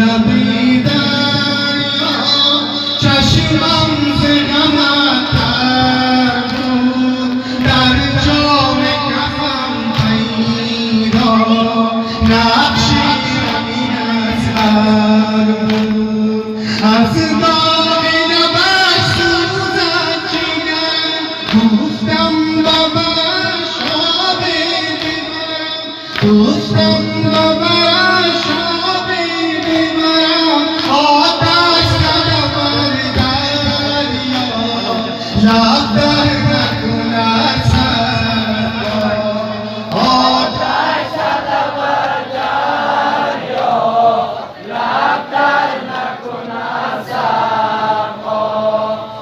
لبیدن چشمم ز غمت تر بود در جام کفم پیدا نقشی رنگین اطهر بود از داغ لبش سوزد جگر گفتم باباش آب ببرم گفتم باباش آب ببرم آتش زدم بر دریا رفتم